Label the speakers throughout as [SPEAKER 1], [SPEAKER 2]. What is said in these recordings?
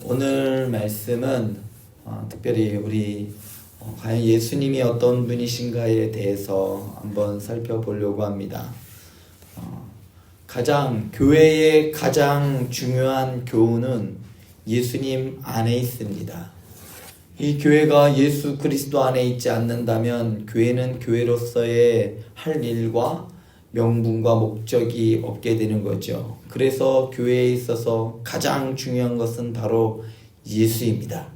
[SPEAKER 1] 오늘 말씀은 특별히 우리 과연 예수님이 어떤 분이신가에 대해서 한번 살펴보려고 합니다. 교회의 가장 중요한 교훈은 예수님 안에 있습니다. 이 교회가 예수 그리스도 안에 있지 않는다면 교회는 교회로서의 할 일과 명분과 목적이 없게 되는 거죠. 그래서 교회에 있어서 가장 중요한 것은 바로 예수입니다.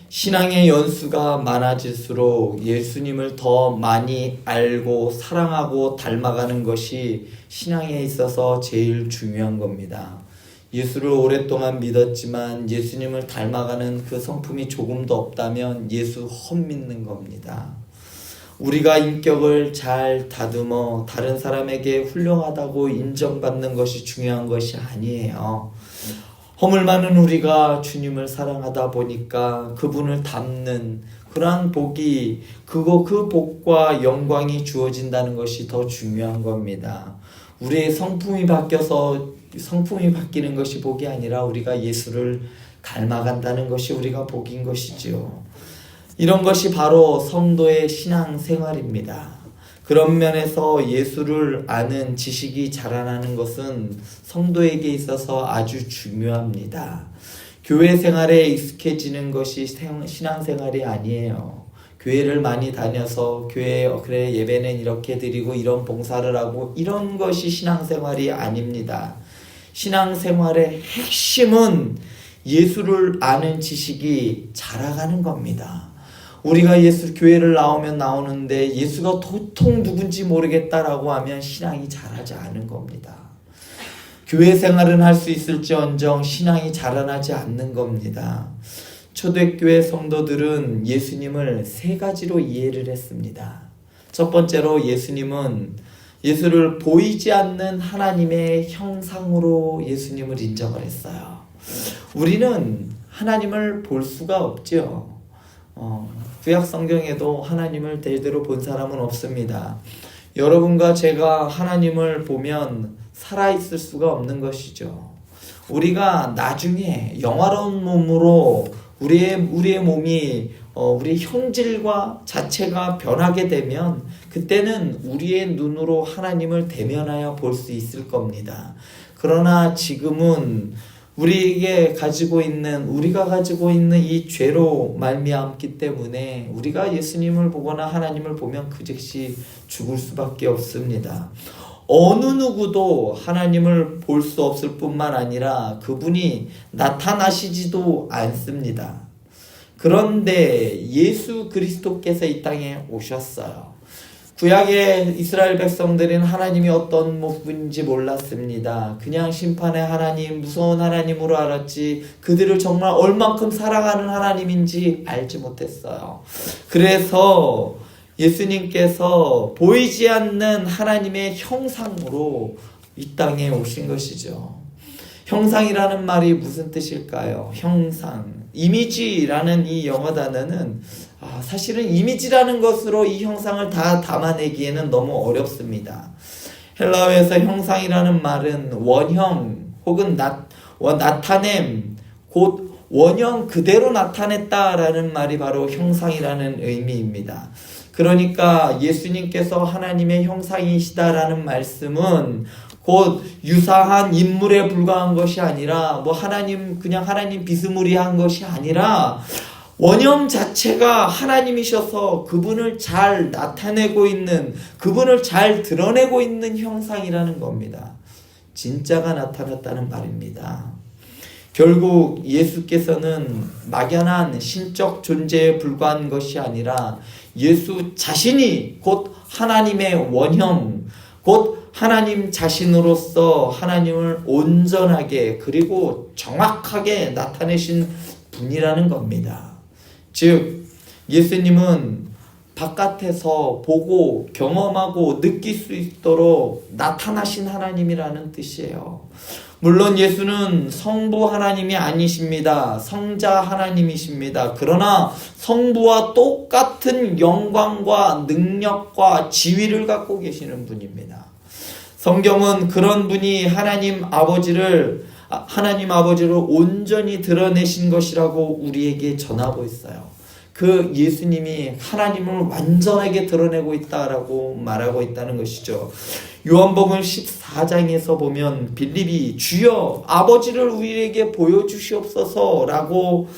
[SPEAKER 1] 신앙의 연수가 많아질수록 예수님을 더 많이 알고 사랑하고 닮아가는 것이 신앙에 있어서 제일 중요한 겁니다. 예수를 오랫동안 믿었지만 예수님을 닮아가는 그 성품이 조금도 없다면 예수 헛믿는 겁니다. 우리가 인격을 잘 다듬어 다른 사람에게 훌륭하다고 인정받는 것이 중요한 것이 아니에요. 허물 많은 우리가 주님을 사랑하다 보니까 그분을 닮는 그러한 복이 그 복과 영광이 주어진다는 것이 더 중요한 겁니다. 우리의 성품이 바뀌는 것이 복이 아니라 우리가 예수를 닮아간다는 것이 우리가 복인 것이죠. 이런 것이 바로 성도의 신앙생활입니다. 그런 면에서 예수를 아는 지식이 자라나는 것은 성도에게 있어서 아주 중요합니다. 교회 생활에 익숙해지는 것이 신앙생활이 아니에요. 교회를 많이 다녀서 그래 예배는 이렇게 드리고 이런 봉사를 하고 이런 것이 신앙생활이 아닙니다. 신앙생활의 핵심은 예수를 아는 지식이 자라가는 겁니다. 우리가 교회를 나오는데 예수가 도통 누군지 모르겠다라고 하면 신앙이 자라지 않은 겁니다. 교회 생활은 할 수 있을지언정 신앙이 자라나지 않는 겁니다. 초대교회 성도들은 예수님을 세 가지로 이해를 했습니다. 첫 번째로 예수를 보이지 않는 하나님의 형상으로 예수님을 인정을 했어요. 우리는 하나님을 볼 수가 없죠. 구약 성경에도 하나님을 대대로 본 사람은 없습니다. 여러분과 제가 하나님을 보면 살아있을 수가 없는 것이죠. 우리가 나중에 영화로운 몸으로 우리의 몸이 우리 형질과 자체가 변하게 되면 그때는 우리의 눈으로 하나님을 대면하여 볼 수 있을 겁니다. 그러나 지금은 우리가 가지고 있는 이 죄로 말미암기 때문에 우리가 예수님을 보거나 하나님을 보면 그 즉시 죽을 수밖에 없습니다. 어느 누구도 하나님을 볼 수 없을 뿐만 아니라 그분이 나타나시지도 않습니다. 그런데 예수 그리스도께서 이 땅에 오셨어요. 구약의 이스라엘 백성들은 하나님이 어떤 분인지 몰랐습니다. 그냥 심판의 하나님, 무서운 하나님으로 알았지 그들을 정말 얼만큼 사랑하는 하나님인지 알지 못했어요. 그래서 예수님께서 보이지 않는 하나님의 형상으로 이 땅에 오신 것이죠. 형상이라는 말이 무슨 뜻일까요? 형상, 이미지라는 이 영어 단어는 사실은 이미지라는 것으로 이 형상을 다 담아내기에는 너무 어렵습니다. 헬라어에서 형상이라는 말은 원형 혹은 나타냄, 곧 원형 그대로 나타냈다라는 말이 바로 형상이라는 의미입니다. 그러니까 예수님께서 하나님의 형상이시다라는 말씀은 곧 유사한 인물에 불과한 것이 아니라 그냥 하나님 비스무리한 것이 아니라 원형 자체가 하나님이셔서 그분을 잘 나타내고 있는, 그분을 잘 드러내고 있는 형상이라는 겁니다. 진짜가 나타났다는 말입니다. 결국 예수께서는 막연한 신적 존재에 불과한 것이 아니라 예수 자신이 곧 하나님의 원형, 곧 하나님 자신으로서 하나님을 온전하게 그리고 정확하게 나타내신 분이라는 겁니다. 즉 예수님은 바깥에서 보고 경험하고 느낄 수 있도록 나타나신 하나님이라는 뜻이에요. 물론 예수는 성부 하나님이 아니십니다. 성자 하나님이십니다. 그러나 성부와 똑같은 영광과 능력과 지위를 갖고 계시는 분입니다. 성경은 그런 분이 하나님 아버지를 하나님 아버지를 온전히 드러내신 것이라고 우리에게 전하고 있어요. 그 예수님이 하나님을 완전하게 드러내고 있다라고 말하고 있다는 것이죠. 요한복음 14장에서 보면 빌립이 주여 아버지를 우리에게 보여주시옵소서라고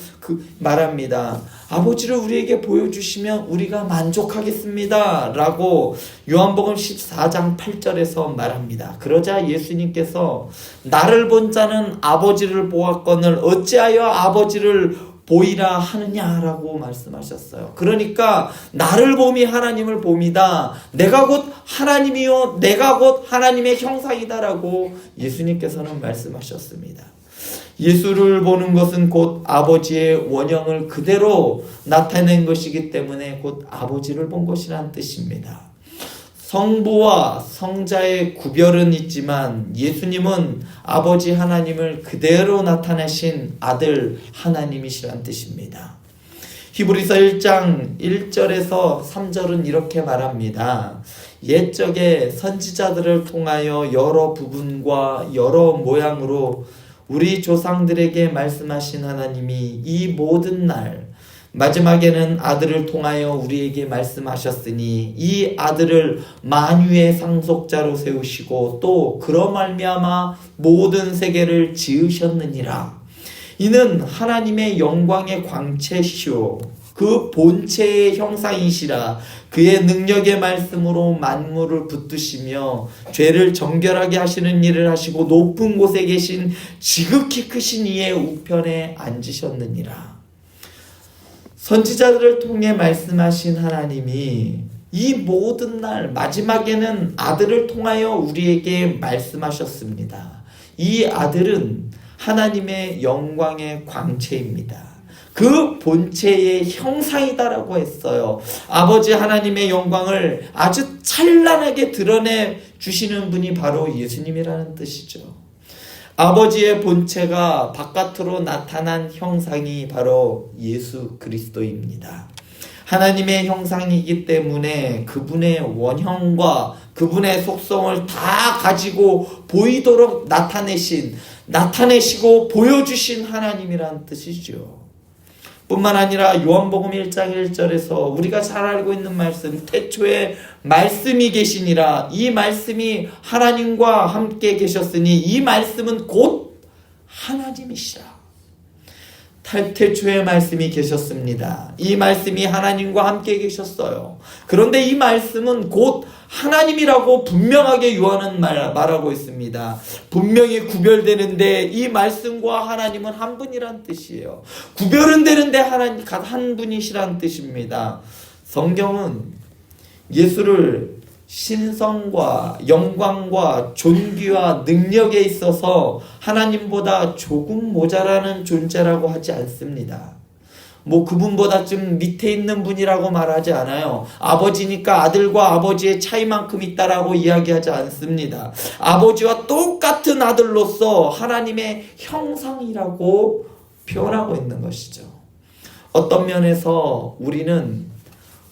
[SPEAKER 1] 말합니다. 아버지를 우리에게 보여주시면 우리가 만족하겠습니다 라고 요한복음 14장 8절에서 말합니다. 그러자 예수님께서 나를 본 자는 아버지를 보았거늘 어찌하여 아버지를 보이라 하느냐라고 말씀하셨어요. 그러니까 나를 봄이 하나님을 봄이다. 내가 곧 하나님이요 내가 곧 하나님의 형상이다라고 예수님께서는 말씀하셨습니다. 예수를 보는 것은 곧 아버지의 원형을 그대로 나타낸 것이기 때문에 곧 아버지를 본 것이라는 뜻입니다. 성부와 성자의 구별은 있지만 예수님은 아버지 하나님을 그대로 나타내신 아들 하나님이시란 뜻입니다. 히브리서 1장 1절에서 3절은 이렇게 말합니다. 옛적에 선지자들을 통하여 여러 부분과 여러 모양으로 우리 조상들에게 말씀하신 하나님이 이 모든 날 마지막에는 아들을 통하여 우리에게 말씀하셨으니 이 아들을 만유의 상속자로 세우시고 또 그로 말미암아 모든 세계를 지으셨느니라. 이는 하나님의 영광의 광채시오 그 본체의 형상이시라. 그의 능력의 말씀으로 만물을 붙드시며 죄를 정결하게 하시는 일을 하시고 높은 곳에 계신 지극히 크신 이의 우편에 앉으셨느니라. 선지자들을 통해 말씀하신 하나님이 이 모든 날 마지막에는 아들을 통하여 우리에게 말씀하셨습니다. 이 아들은 하나님의 영광의 광채입니다. 그 본체의 형상이다라고 했어요. 아버지 하나님의 영광을 아주 찬란하게 드러내 주시는 분이 바로 예수님이라는 뜻이죠. 아버지의 본체가 바깥으로 나타난 형상이 바로 예수 그리스도입니다. 하나님의 형상이기 때문에 그분의 원형과 그분의 속성을 다 가지고 보이도록 나타내시고 보여주신 하나님이란 뜻이죠. 뿐만 아니라 요한복음 1장 1절에서 우리가 잘 알고 있는 말씀, 태초에 말씀이 계시니라. 이 말씀이 하나님과 함께 계셨으니 이 말씀은 곧 하나님이시라. 태초에 말씀이 계셨습니다. 이 말씀이 하나님과 함께 계셨어요. 그런데 이 말씀은 곧 하나님이라고 분명하게 요한은 말하고 있습니다. 분명히 구별되는데 이 말씀과 하나님은 한 분이란 뜻이에요. 구별은 되는데 하나님 한 분이시란 뜻입니다. 성경은 예수를 신성과 영광과 존귀와 능력에 있어서 하나님보다 조금 모자라는 존재라고 하지 않습니다. 그분보다 좀 밑에 있는 분이라고 말하지 않아요. 아버지니까 아들과 아버지의 차이만큼 있다라고 이야기하지 않습니다. 아버지와 똑같은 아들로서 하나님의 형상이라고 표현하고 있는 것이죠. 어떤 면에서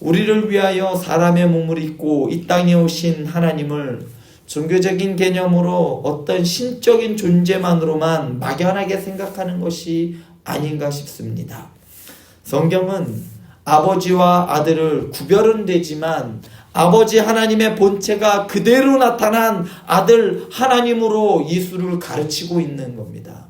[SPEAKER 1] 우리를 위하여 사람의 몸을 입고 이 땅에 오신 하나님을 종교적인 개념으로 어떤 신적인 존재만으로만 막연하게 생각하는 것이 아닌가 싶습니다. 성경은 아버지와 아들을 구별은 되지만 아버지 하나님의 본체가 그대로 나타난 아들 하나님으로 예수를 가르치고 있는 겁니다.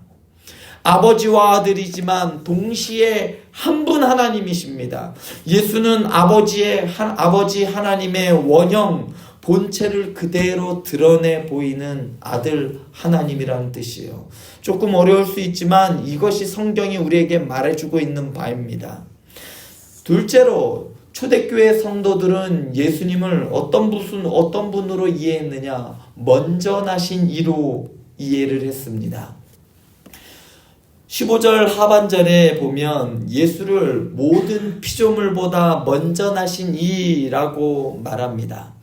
[SPEAKER 1] 아버지와 아들이지만 동시에 한 분 하나님이십니다. 예수는 아버지 하나님의 원형, 본체를 그대로 드러내 보이는 아들 하나님이라는 뜻이에요. 조금 어려울 수 있지만 이것이 성경이 우리에게 말해주고 있는 바입니다. 둘째로 초대교회 성도들은 예수님을 어떤 분으로 이해했느냐? 먼저 나신 이로 이해를 했습니다. 15절 하반절에 보면 예수를 모든 피조물보다 먼저 나신 이라고 말합니다.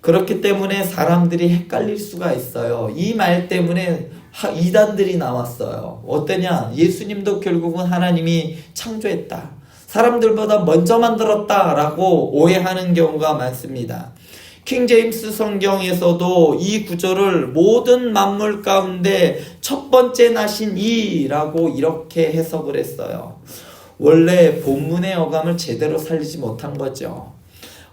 [SPEAKER 1] 그렇기 때문에 사람들이 헷갈릴 수가 있어요. 이 말 때문에 이단들이 나왔어요. 어떠냐? 예수님도 결국은 하나님이 창조했다. 사람들보다 먼저 만들었다라고 오해하는 경우가 많습니다. 킹 제임스 성경에서도 이 구절을 모든 만물 가운데 첫 번째 나신 이라고 이렇게 해석을 했어요. 원래 본문의 어감을 제대로 살리지 못한 거죠.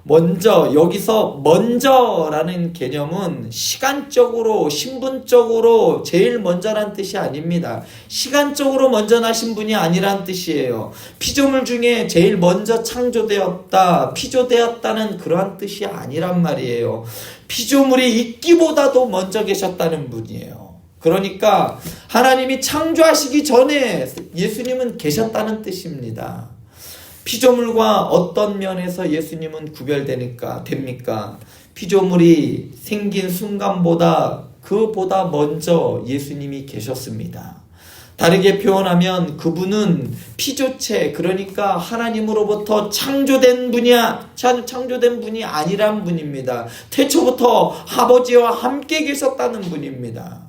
[SPEAKER 1] 먼저, 여기서 먼저라는 개념은 시간적으로, 신분적으로 제일 먼저란 뜻이 아닙니다. 시간적으로 먼저 나신 분이 아니란 뜻이에요. 피조물 중에 제일 먼저 창조되었다, 피조되었다는 그러한 뜻이 아니란 말이에요. 피조물이 있기보다도 먼저 계셨다는 분이에요. 그러니까 하나님이 창조하시기 전에 예수님은 계셨다는 뜻입니다. 피조물과 어떤 면에서 예수님은 구별됩니까? 피조물이 생긴 순간보다 그보다 먼저 예수님이 계셨습니다. 다르게 표현하면 그분은 피조체, 그러니까 하나님으로부터 창조된 분이 아니란 분입니다. 태초부터 아버지와 함께 계셨다는 분입니다.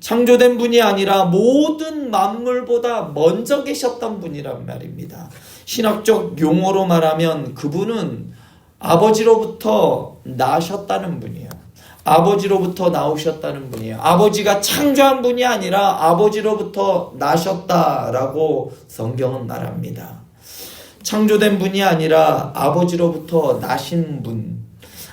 [SPEAKER 1] 창조된 분이 아니라 모든 만물보다 먼저 계셨던 분이란 말입니다. 신학적 용어로 말하면 그분은 아버지로부터 나셨다는 분이에요. 아버지로부터 나오셨다는 분이에요. 아버지가 창조한 분이 아니라 아버지로부터 나셨다라고 성경은 말합니다. 창조된 분이 아니라 아버지로부터 나신 분,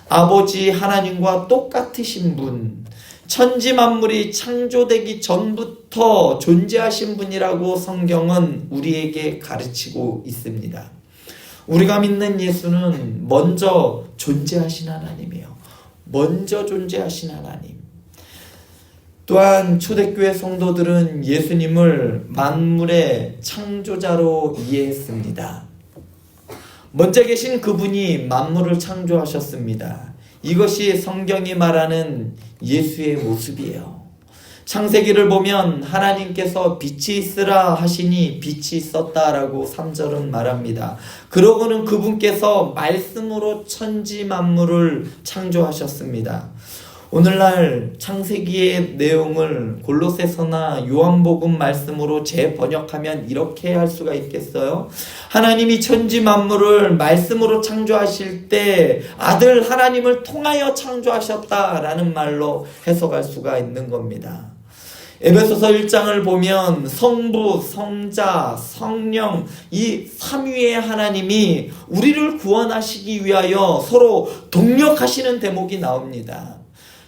[SPEAKER 1] 아버지 하나님과 똑같으신 분, 천지 만물이 창조되기 전부터 존재하신 분이라고 성경은 우리에게 가르치고 있습니다. 우리가 믿는 예수는 먼저 존재하신 하나님이에요. 먼저 존재하신 하나님. 또한 초대교회 성도들은 예수님을 만물의 창조자로 이해했습니다. 먼저 계신 그분이 만물을 창조하셨습니다. 이것이 성경이 말하는 예수의 모습이에요. 창세기를 보면 하나님께서 빛이 있으라 하시니 빛이 있었다라고 3절은 말합니다. 그러고는 그분께서 말씀으로 천지 만물을 창조하셨습니다. 오늘날 창세기의 내용을 골로새서나 요한복음 말씀으로 재번역하면 이렇게 할 수가 있겠어요? 하나님이 천지 만물을 말씀으로 창조하실 때 아들 하나님을 통하여 창조하셨다라는 말로 해석할 수가 있는 겁니다. 에베소서 1장을 보면 성부, 성자, 성령 이 삼위의 하나님이 우리를 구원하시기 위하여 서로 동력하시는 대목이 나옵니다.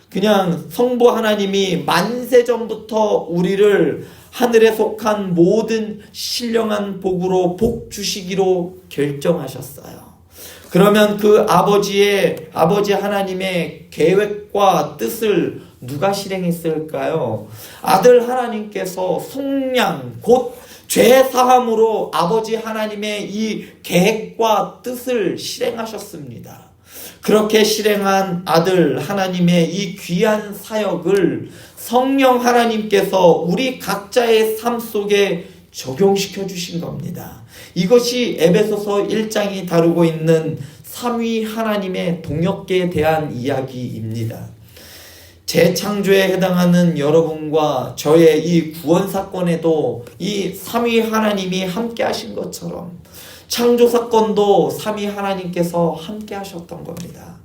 [SPEAKER 1] 그냥 성부 하나님이 만세전부터 우리를 하늘에 속한 모든 신령한 복으로 복 주시기로 결정하셨어요. 그러면 그 아버지 하나님의 계획과 뜻을 누가 실행했을까요? 아들 하나님께서 속량 곧 죄사함으로 아버지 하나님의 이 계획과 뜻을 실행하셨습니다. 그렇게 실행한 아들 하나님의 이 귀한 사역을 성령 하나님께서 우리 각자의 삶 속에 적용시켜 주신 겁니다. 이것이 에베소서 1장이 다루고 있는 삼위 하나님의 동역계에 대한 이야기입니다. 재창조에 해당하는 여러분과 저의 이 구원 사건에도 이 삼위 하나님이 함께 하신 것처럼 창조 사건도 삼위 하나님께서 함께 하셨던 겁니다.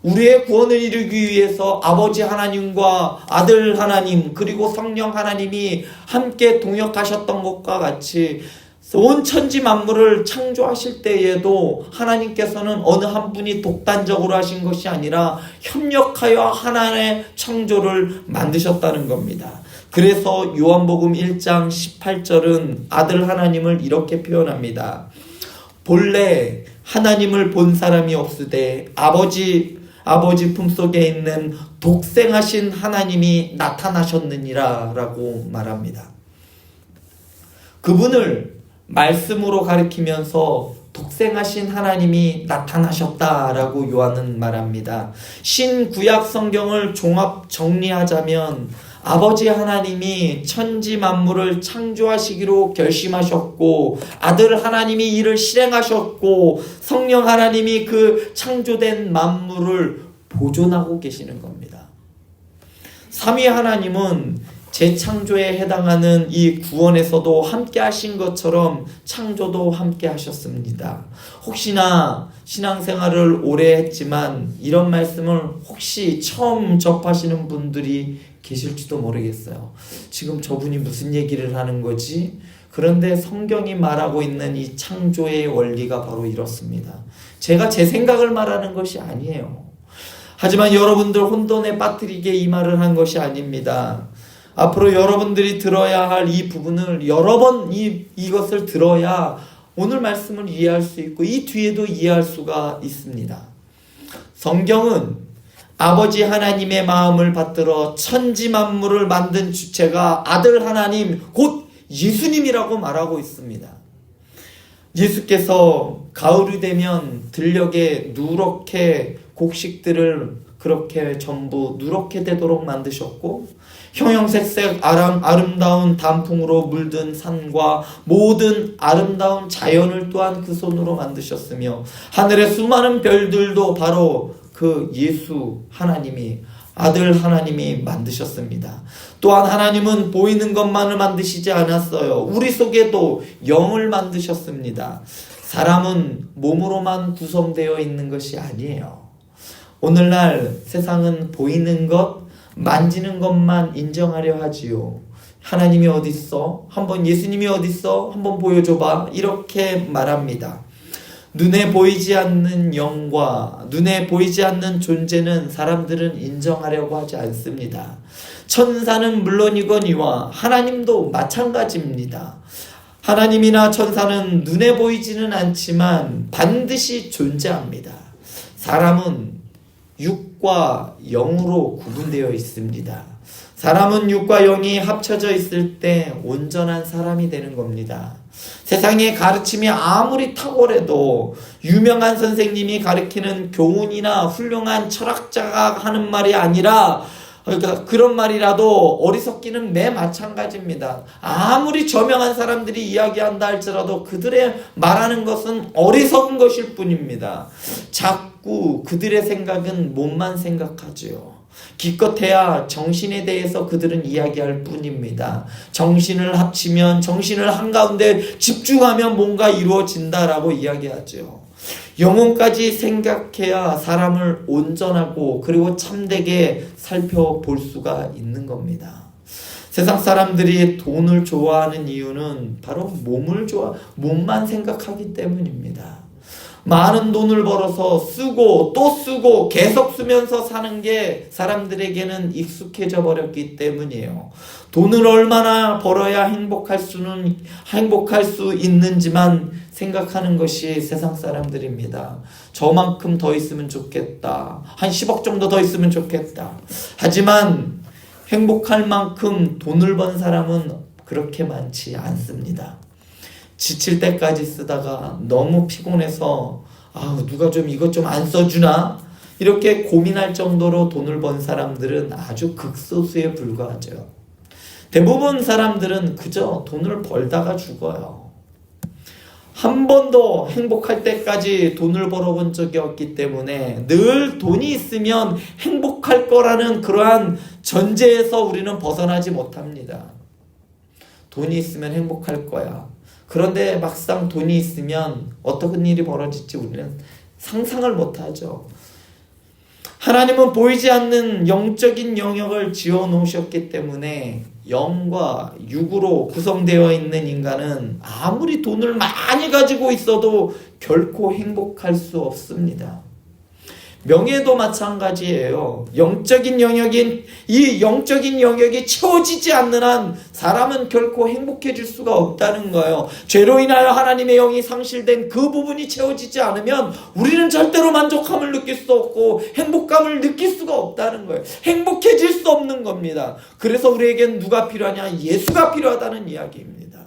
[SPEAKER 1] 우리의 구원을 이루기 위해서 아버지 하나님과 아들 하나님 그리고 성령 하나님이 함께 동역하셨던 것과 같이 온 천지 만물을 창조하실 때에도 하나님께서는 어느 한 분이 독단적으로 하신 것이 아니라 협력하여 하나의 창조를 만드셨다는 겁니다. 그래서 요한복음 1장 18절은 아들 하나님을 이렇게 표현합니다. 본래 하나님을 본 사람이 없으되 아버지 품속에 있는 독생하신 하나님이 나타나셨느니라 라고 말합니다. 그분을 말씀으로 가리키면서 독생하신 하나님이 나타나셨다라고 요한은 말합니다. 신구약 성경을 종합 정리하자면 아버지 하나님이 천지 만물을 창조하시기로 결심하셨고 아들 하나님이 이를 실행하셨고 성령 하나님이 그 창조된 만물을 보존하고 계시는 겁니다. 삼위 하나님은 재창조에 해당하는 이 구원에서도 함께 하신 것처럼 창조도 함께 하셨습니다. 혹시나 신앙생활을 오래 했지만 이런 말씀을 혹시 처음 접하시는 분들이 계실지도 모르겠어요. 지금 저분이 무슨 얘기를 하는 거지? 그런데 성경이 말하고 있는 이 창조의 원리가 바로 이렇습니다. 제가 제 생각을 말하는 것이 아니에요. 하지만 여러분들 혼돈에 빠뜨리게 이 말을 한 것이 아닙니다. 앞으로 여러분들이 들어야 할 이 부분을 여러 번 이것을 들어야 오늘 말씀을 이해할 수 있고 이 뒤에도 이해할 수가 있습니다. 성경은 아버지 하나님의 마음을 받들어 천지 만물을 만든 주체가 아들 하나님 곧 예수님이라고 말하고 있습니다. 예수께서 가을이 되면 들녘에 누렇게 곡식들을 그렇게 전부 누렇게 되도록 만드셨고 형형색색 아름다운 단풍으로 물든 산과 모든 아름다운 자연을 또한 그 손으로 만드셨으며 하늘의 수많은 별들도 바로 그 예수 하나님이 아들 하나님이 만드셨습니다. 또한 하나님은 보이는 것만을 만드시지 않았어요. 우리 속에도 영을 만드셨습니다. 사람은 몸으로만 구성되어 있는 것이 아니에요. 오늘날 세상은 보이는 것, 만지는 것만 인정하려 하지요. 하나님이 어디 있어? 한번 예수님이 어디 있어? 한번 보여줘봐. 이렇게 말합니다. 눈에 보이지 않는 영과 눈에 보이지 않는 존재는 사람들은 인정하려고 하지 않습니다. 천사는 물론이거니와 하나님도 마찬가지입니다. 하나님이나 천사는 눈에 보이지는 않지만 반드시 존재합니다. 사람은 육과 영으로 구분되어 있습니다. 사람은 육과 영이 합쳐져 있을 때 온전한 사람이 되는 겁니다. 세상의 가르침이 아무리 탁월해도 유명한 선생님이 가르치는 교훈이나 훌륭한 철학자가 하는 말이 아니라 그러니까 그런 말이라도 어리석기는 매 마찬가지입니다. 아무리 저명한 사람들이 이야기한다 할지라도 그들의 말하는 것은 어리석은 것일 뿐입니다. 자꾸 그들의 생각은 몸만 생각하지요. 기껏해야 정신에 대해서 그들은 이야기할 뿐입니다. 정신을 합치면 정신을 한가운데 집중하면 뭔가 이루어진다라고 이야기하죠. 영혼까지 생각해야 사람을 온전하고 그리고 참되게 살펴볼 수가 있는 겁니다. 세상 사람들이 돈을 좋아하는 이유는 바로 몸만 생각하기 때문입니다. 많은 돈을 벌어서 쓰고 또 쓰고 계속 쓰면서 사는 게 사람들에게는 익숙해져 버렸기 때문이에요. 돈을 얼마나 벌어야 행복할 수 있는지만 생각하는 것이 세상 사람들입니다. 저만큼 더 있으면 좋겠다. 한 10억 정도 더 있으면 좋겠다. 하지만 행복할 만큼 돈을 번 사람은 그렇게 많지 않습니다. 지칠 때까지 쓰다가 너무 피곤해서 누가 좀 이것 좀 안 써주나? 이렇게 고민할 정도로 돈을 번 사람들은 아주 극소수에 불과하죠. 대부분 사람들은 그저 돈을 벌다가 죽어요. 한 번도 행복할 때까지 돈을 벌어본 적이 없기 때문에 늘 돈이 있으면 행복할 거라는 그러한 전제에서 우리는 벗어나지 못합니다. 돈이 있으면 행복할 거야. 그런데 막상 돈이 있으면 어떤 일이 벌어질지 우리는 상상을 못하죠. 하나님은 보이지 않는 영적인 영역을 지어 놓으셨기 때문에 영과 육으로 구성되어 있는 인간은 아무리 돈을 많이 가지고 있어도 결코 행복할 수 없습니다. 명예도 마찬가지예요. 이 영적인 영역이 채워지지 않는 한 사람은 결코 행복해질 수가 없다는 거예요. 죄로 인하여 하나님의 영이 상실된 그 부분이 채워지지 않으면 우리는 절대로 만족함을 느낄 수 없고 행복감을 느낄 수가 없다는 거예요. 행복해질 수 없는 겁니다. 그래서 우리에겐 누가 필요하냐? 예수가 필요하다는 이야기입니다.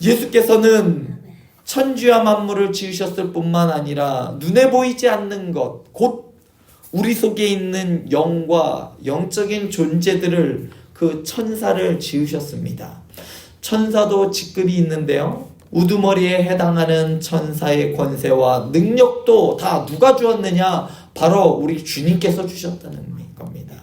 [SPEAKER 1] 예수께서는 천지와 만물을 지으셨을 뿐만 아니라 눈에 보이지 않는 것, 곧 우리 속에 있는 영과 영적인 존재들을 그 천사를 지으셨습니다. 천사도 직급이 있는데요. 우두머리에 해당하는 천사의 권세와 능력도 다 누가 주었느냐? 바로 우리 주님께서 주셨다는 겁니다.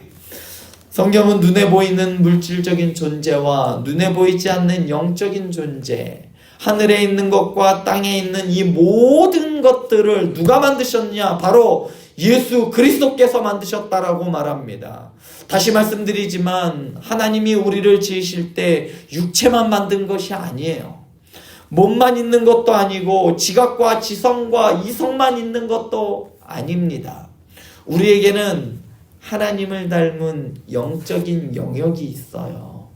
[SPEAKER 1] 성경은 눈에 보이는 물질적인 존재와 눈에 보이지 않는 영적인 존재, 하늘에 있는 것과 땅에 있는 이 모든 것들을 누가 만드셨냐? 바로 예수 그리스도께서 만드셨다라고 말합니다. 다시 말씀드리지만 하나님이 우리를 지으실 때 육체만 만든 것이 아니에요. 몸만 있는 것도 아니고 지각과 지성과 이성만 있는 것도 아닙니다. 우리에게는 하나님을 닮은 영적인 영역이 있어요.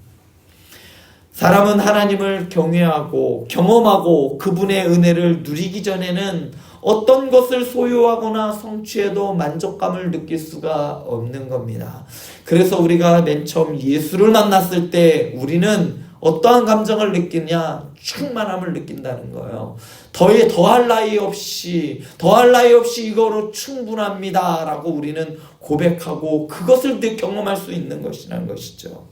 [SPEAKER 1] 사람은 하나님을 경외하고 경험하고 그분의 은혜를 누리기 전에는 어떤 것을 소유하거나 성취해도 만족감을 느낄 수가 없는 겁니다. 그래서 우리가 맨 처음 예수를 만났을 때 우리는 어떠한 감정을 느끼냐? 충만함을 느낀다는 거예요. 더할 나위 없이 이거로 충분합니다 라고 우리는 고백하고 그것을 경험할 수 있는 것이라는 것이죠.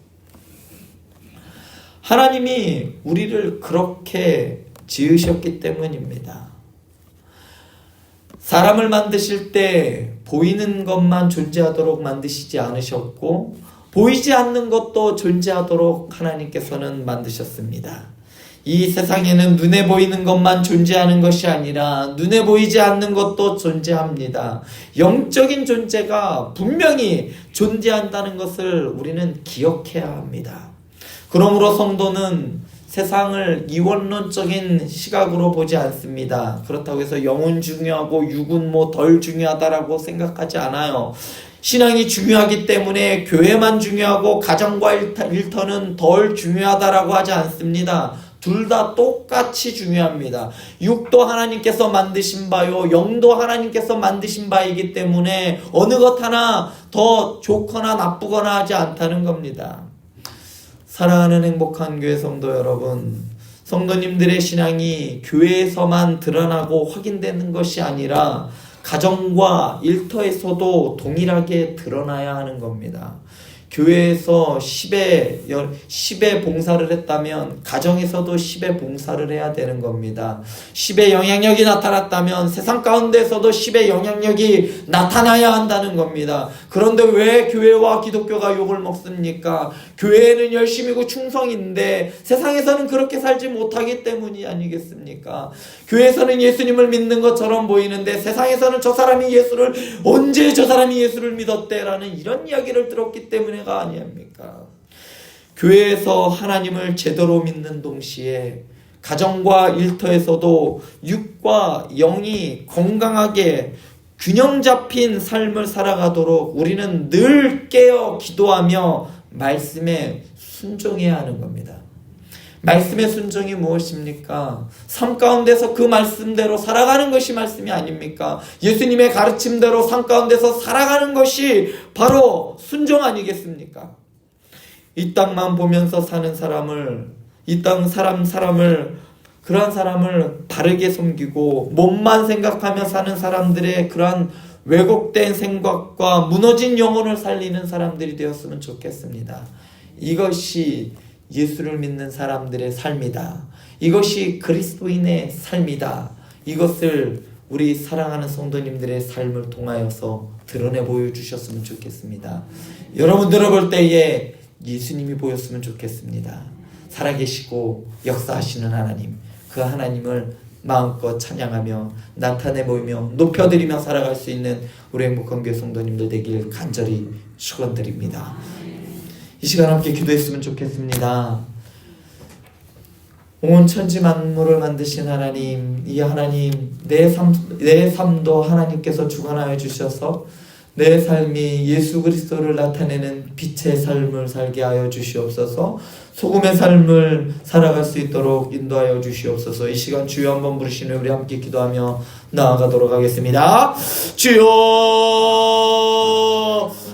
[SPEAKER 1] 하나님이 우리를 그렇게 지으셨기 때문입니다. 사람을 만드실 때 보이는 것만 존재하도록 만드시지 않으셨고 보이지 않는 것도 존재하도록 하나님께서는 만드셨습니다. 이 세상에는 눈에 보이는 것만 존재하는 것이 아니라 눈에 보이지 않는 것도 존재합니다. 영적인 존재가 분명히 존재한다는 것을 우리는 기억해야 합니다. 그러므로 성도는 세상을 이원론적인 시각으로 보지 않습니다. 그렇다고 해서 영은 중요하고 육은 덜 중요하다라고 생각하지 않아요. 신앙이 중요하기 때문에 교회만 중요하고 가정과 일터는 덜 중요하다라고 하지 않습니다. 둘 다 똑같이 중요합니다. 육도 하나님께서 만드신 바요, 영도 하나님께서 만드신 바이기 때문에 어느 것 하나 더 좋거나 나쁘거나 하지 않다는 겁니다. 사랑하는 행복한 교회 성도 여러분, 성도님들의 신앙이 교회에서만 드러나고 확인되는 것이 아니라 가정과 일터에서도 동일하게 드러나야 하는 겁니다. 교회에서 10의 봉사를 했다면 가정에서도 10의 봉사를 해야 되는 겁니다. 10의 영향력이 나타났다면 세상 가운데서도 10의 영향력이 나타나야 한다는 겁니다. 그런데 왜 교회와 기독교가 욕을 먹습니까? 교회는 열심이고 충성인데 세상에서는 그렇게 살지 못하기 때문이 아니겠습니까? 교회에서는 예수님을 믿는 것처럼 보이는데 세상에서는 언제 저 사람이 예수를 믿었대라는 이런 이야기를 들었기 때문에가 아니합니까? 교회에서 하나님을 제대로 믿는 동시에 가정과 일터에서도 육과 영이 건강하게 균형 잡힌 삶을 살아가도록 우리는 늘 깨어 기도하며 말씀에 순종해야 하는 겁니다. 말씀의 순종이 무엇입니까? 삶 가운데서 그 말씀대로 살아가는 것이 말씀이 아닙니까? 예수님의 가르침대로 삶 가운데서 살아가는 것이 바로 순종 아니겠습니까? 이 땅만 보면서 사는 사람을, 이 땅 사람을 그러한 사람을 바르게 섬기고 몸만 생각하며 사는 사람들의 그러한 왜곡된 생각과 무너진 영혼을 살리는 사람들이 되었으면 좋겠습니다. 이것이 예수를 믿는 사람들의 삶이다. 이것이 그리스도인의 삶이다. 이것을 우리 사랑하는 성도님들의 삶을 통하여서 드러내 보여주셨으면 좋겠습니다. 여러분들을 볼 때에 예수님이 보였으면 좋겠습니다. 살아계시고 역사하시는 하나님, 그 하나님을 마음껏 찬양하며 나타내 보이며 높여드리며 살아갈 수 있는 우리 행복한 교회 성도님들 되길 간절히 축원드립니다. 이 시간 함께 기도했으면 좋겠습니다. 온 천지 만물을 만드신 하나님, 이 하나님 내 삶도 하나님께서 주관하여 주셔서 내 삶이 예수 그리스도를 나타내는 빛의 삶을 살게 하여 주시옵소서. 소금의 삶을 살아갈 수 있도록 인도하여 주시옵소서. 이 시간 주여 한번 부르시는 우리 함께 기도하며 나아가도록 하겠습니다. 주여,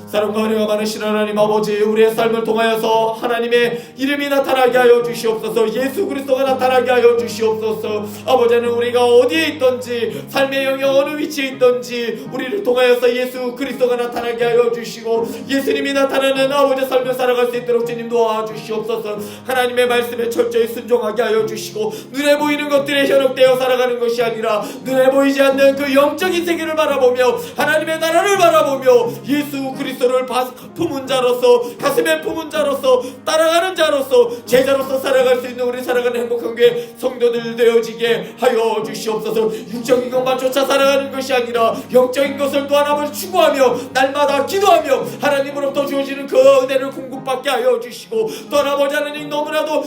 [SPEAKER 1] 사랑과 은혜가 많으신 하나님 아버지, 우리의 삶을 통하여서 하나님의 이름이 나타나게 하여 주시옵소서. 예수 그리스도가 나타나게 하여 주시옵소서. 아버지는 우리가 어디에 있든지 삶의 영역 어느 위치에 있든지 우리를 통하여서 예수 그리스도가 나타나게 하여 주시고 예수님이 나타나는 아버지의 삶을 살아갈 수 있도록 주님 도와주시옵소서. 하나님의 말씀에 철저히 순종하게 하여 주시고 눈에 보이는 것들에 현혹되어 살아가는 것이 아니라 눈에 보이지 않는 그 영적인 세계를 바라보며 하나님의 나라를 바라보며 예수 그리스도 그리스도를 품은 자로서, 가슴에 품은 자로서, 따라가는 자로서, 제자로서 살아갈 수 있는 우리 살아가는 행복한 교회 성도들 되어지게 하여 주시옵소서. 육적인 것만 쫓아 살아가는 것이 아니라 영적인 것을 또 하나님을 추구하며 날마다 기도하며 하나님으로부터 주어지는 그 은혜를 공급받게 하여 주시고, 또 아버지 하나님, 너무나도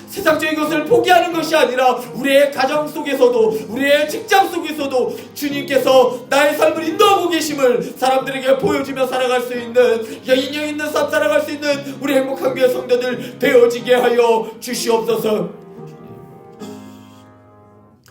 [SPEAKER 1] 세상적인 것을 포기하는 것이 아니라 우리의 가정 속에서도, 우리의 직장 속에서도 주님께서 나의 삶을 인도하고 계심을 사람들에게 보여주며 살아갈 수 있는, 인형 있는 삶 살아갈 수 있는 우리 행복한 교회 성도들 되어지게 하여 주시옵소서.